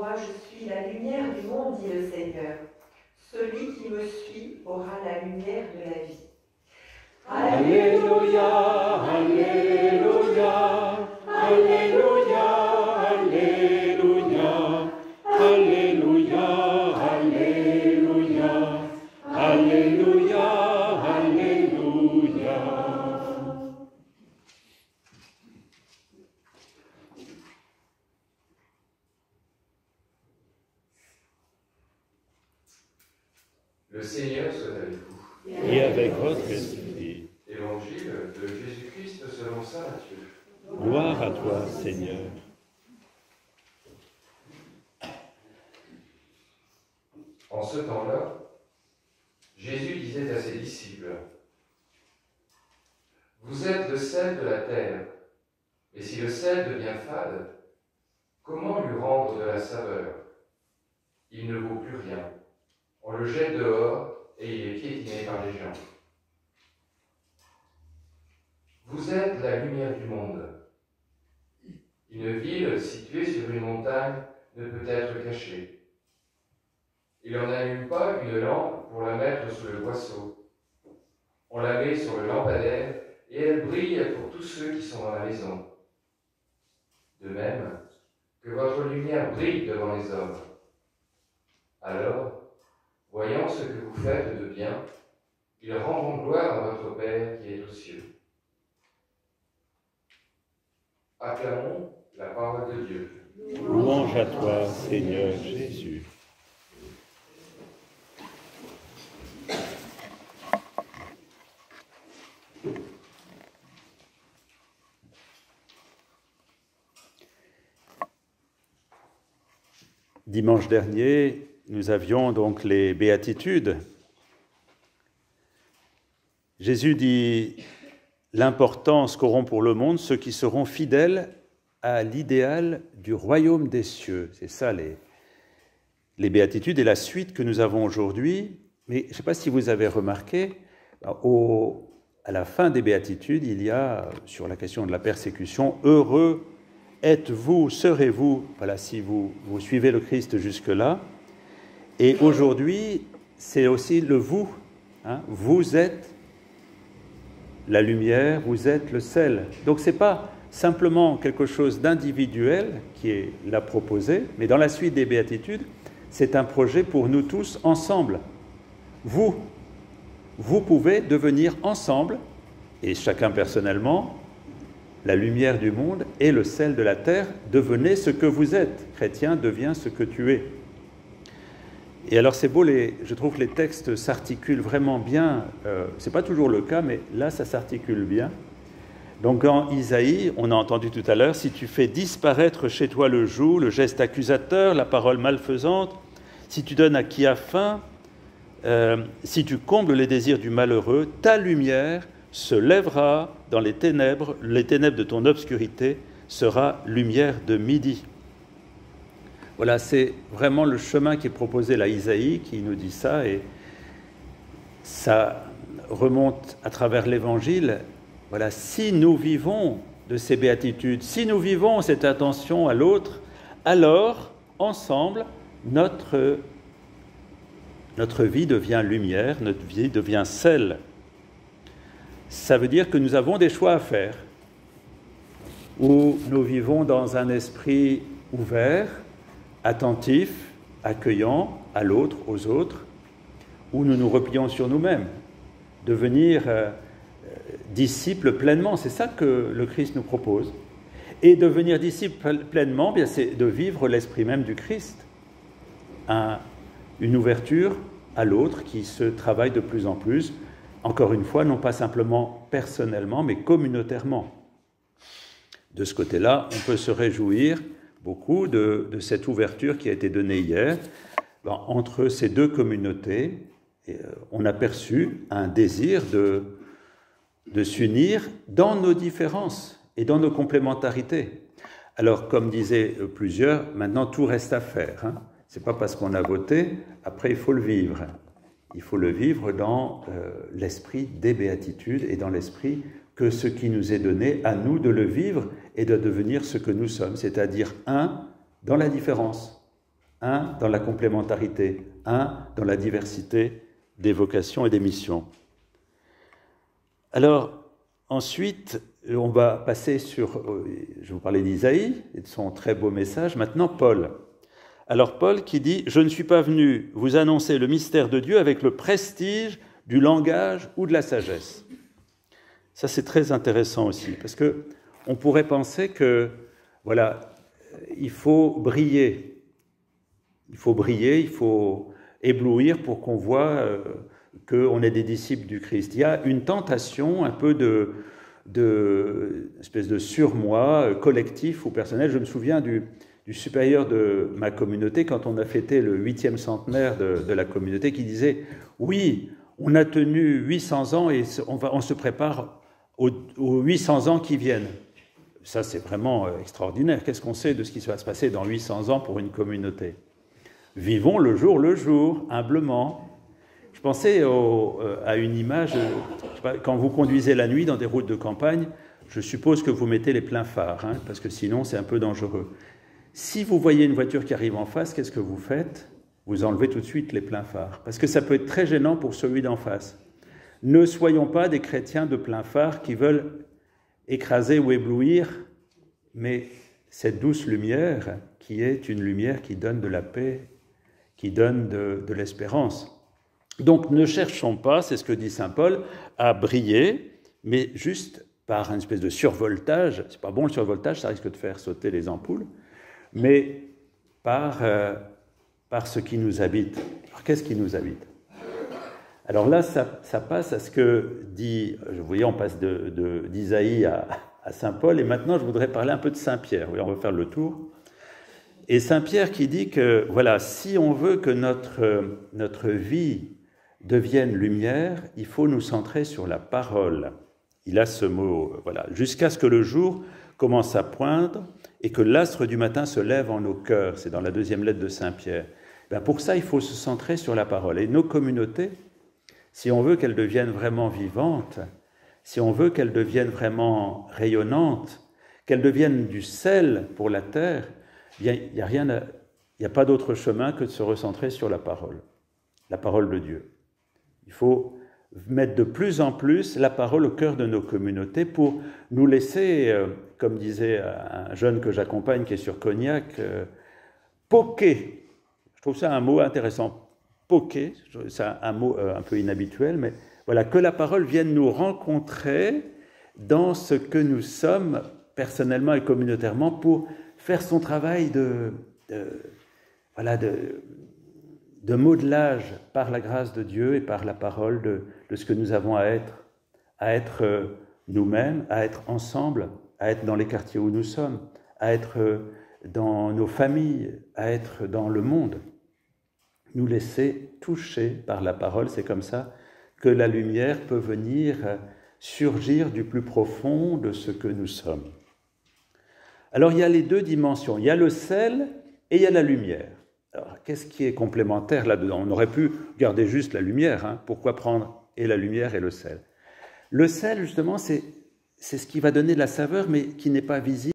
Moi, je suis la lumière du monde, dit le Seigneur. Celui qui me suit aura la lumière de la vie. Alléluia, Alléluia, Alléluia, Alléluia, Alléluia, Alléluia, Alléluia, Alléluia. Le Seigneur soit avec vous. Et avec votre esprit. Évangile de Jésus-Christ selon saint Matthieu. Gloire à toi, Seigneur. En ce temps-là, Jésus disait à ses disciples, « Vous êtes le sel de la terre, mais si le sel devient fade, comment lui rendre de la saveur? Il ne vaut plus rien. On le jette dehors et il est piétiné par les gens. Vous êtes la lumière du monde. Une ville située sur une montagne ne peut être cachée. Il n'en allume pas une lampe pour la mettre sous le boisseau. On la met sur le lampadaire et elle brille pour tous ceux qui sont dans la maison. De même, que votre lumière brille devant les hommes. Alors, voyant ce que vous faites de bien, ils rendront gloire à votre Père qui est aux cieux. Acclamons la parole de Dieu. Louange à toi, Seigneur Jésus. Dimanche dernier, nous avions donc les béatitudes. Jésus dit l'importance qu'auront pour le monde ceux qui seront fidèles à l'idéal du royaume des cieux. C'est ça les béatitudes et la suite que nous avons aujourd'hui. Mais je ne sais pas si vous avez remarqué, à la fin des béatitudes, il y a, sur la question de la persécution, « Heureux êtes-vous, serez-vous » voilà, si vous suivez le Christ jusque-là. Et aujourd'hui, c'est aussi le « vous ». Hein, vous êtes la lumière, vous êtes le sel. Donc ce n'est pas simplement quelque chose d'individuel qui est là proposé, mais dans la suite des béatitudes, c'est un projet pour nous tous ensemble. Vous pouvez devenir ensemble, et chacun personnellement, la lumière du monde et le sel de la terre. Devenez ce que vous êtes. Chrétien, deviens ce que tu es. Et alors c'est beau, je trouve que les textes s'articulent vraiment bien. Ce n'est pas toujours le cas, mais là ça s'articule bien. Donc en Isaïe, on a entendu tout à l'heure, si tu fais disparaître chez toi le joug, le geste accusateur, la parole malfaisante, si tu donnes à qui a faim, si tu combles les désirs du malheureux, ta lumière se lèvera dans les ténèbres de ton obscurité sera lumière de midi. Voilà, c'est vraiment le chemin qui est proposé là, Isaïe, qui nous dit ça, et ça remonte à travers l'Évangile. Voilà, si nous vivons de ces béatitudes, si nous vivons cette attention à l'autre, alors, ensemble, notre vie devient lumière, notre vie devient sel. Ça veut dire que nous avons des choix à faire, où nous vivons dans un esprit ouvert, attentif, accueillant à l'autre, aux autres, où nous nous replions sur nous-mêmes, devenir disciples pleinement, c'est ça que le Christ nous propose. Et devenir disciple pleinement, bien, c'est de vivre l'esprit même du Christ, une ouverture à l'autre qui se travaille de plus en plus, encore une fois, non pas simplement personnellement, mais communautairement. De ce côté-là, on peut se réjouir beaucoup de cette ouverture qui a été donnée hier. Entre ces deux communautés, on a perçu un désir de s'unir dans nos différences et dans nos complémentarités. Alors, comme disaient plusieurs, maintenant tout reste à faire. Hein. Ce n'est pas parce qu'on a voté, après il faut le vivre. Il faut le vivre dans l'esprit des béatitudes et dans l'esprit que ce qui nous est donné, à nous de le vivre et de devenir ce que nous sommes, c'est-à-dire un dans la différence. un dans la complémentarité, un dans la diversité des vocations et des missions. Alors, ensuite, on va passer sur, je vous parlais d'Isaïe et de son très beau message, maintenant Paul. Alors Paul qui dit « Je ne suis pas venu vous annoncer le mystère de Dieu avec le prestige du langage ou de la sagesse. » Ça, c'est très intéressant aussi, parce qu'on pourrait penser que, voilà, il faut briller, il faut éblouir pour qu'on voit qu'on est des disciples du Christ. Il y a une tentation un peu espèce de surmoi collectif ou personnel. Je me souviens du supérieur de ma communauté, quand on a fêté le 8e centenaire de la communauté, qui disait « Oui, on a tenu 800 ans et on se prépare aux 800 ans qui viennent. » Ça, c'est vraiment extraordinaire. Qu'est-ce qu'on sait de ce qui va se passer dans 800 ans pour une communauté? Vivons le jour, humblement. Je pensais à une image, je sais pas, quand vous conduisez la nuit dans des routes de campagne, je suppose que vous mettez les pleins phares, hein, parce que sinon c'est un peu dangereux. Si vous voyez une voiture qui arrive en face, qu'est-ce que vous faites? Vous enlevez tout de suite les pleins phares, parce que ça peut être très gênant pour celui d'en face. Ne soyons pas des chrétiens de plein phare qui veulent écraser ou éblouir, mais cette douce lumière qui est une lumière qui donne de la paix, qui donne de l'espérance. Donc ne cherchons pas, c'est ce que dit saint Paul, à briller, mais juste par une espèce de survoltage. C'est pas bon le survoltage, ça risque de faire sauter les ampoules, mais par ce qui nous habite. Alors qu'est-ce qui nous habite? Alors là, ça passe à ce que dit, vous voyez, on passe d'Isaïe à saint Paul, et maintenant je voudrais parler un peu de saint Pierre. Oui, on va faire le tour. Et saint Pierre qui dit que, voilà, si on veut que notre vie devienne lumière, il faut nous centrer sur la parole. Il a ce mot, voilà, jusqu'à ce que le jour commence à poindre et que l'astre du matin se lève en nos cœurs. C'est dans la 2e lettre de saint Pierre. Ben pour ça, il faut se centrer sur la parole. Et nos communautés, si on veut qu'elles deviennent vraiment vivantes, si on veut qu'elles deviennent vraiment rayonnantes, qu'elles deviennent du sel pour la terre, bien, il n'y a pas d'autre chemin que de se recentrer sur la parole de Dieu. Il faut mettre de plus en plus la parole au cœur de nos communautés pour nous laisser, comme disait un jeune que j'accompagne qui est sur Cognac, poquer. Je trouve ça un mot intéressant. Poquer, c'est un mot un peu inhabituel, mais voilà, que la parole vienne nous rencontrer dans ce que nous sommes personnellement et communautairement pour faire son travail de modelage par la grâce de Dieu et par la parole de ce que nous avons à être nous-mêmes, à être ensemble, à être dans les quartiers où nous sommes, à être dans nos familles, à être dans le monde. Nous laisser toucher par la parole, c'est comme ça que la lumière peut venir surgir du plus profond de ce que nous sommes. Alors il y a les deux dimensions, il y a le sel et il y a la lumière. Alors qu'est-ce qui est complémentaire là-dedans? On aurait pu garder juste la lumière, hein. Pourquoi prendre et la lumière et le sel? Le sel, justement, c'est ce qui va donner de la saveur, mais qui n'est pas visible.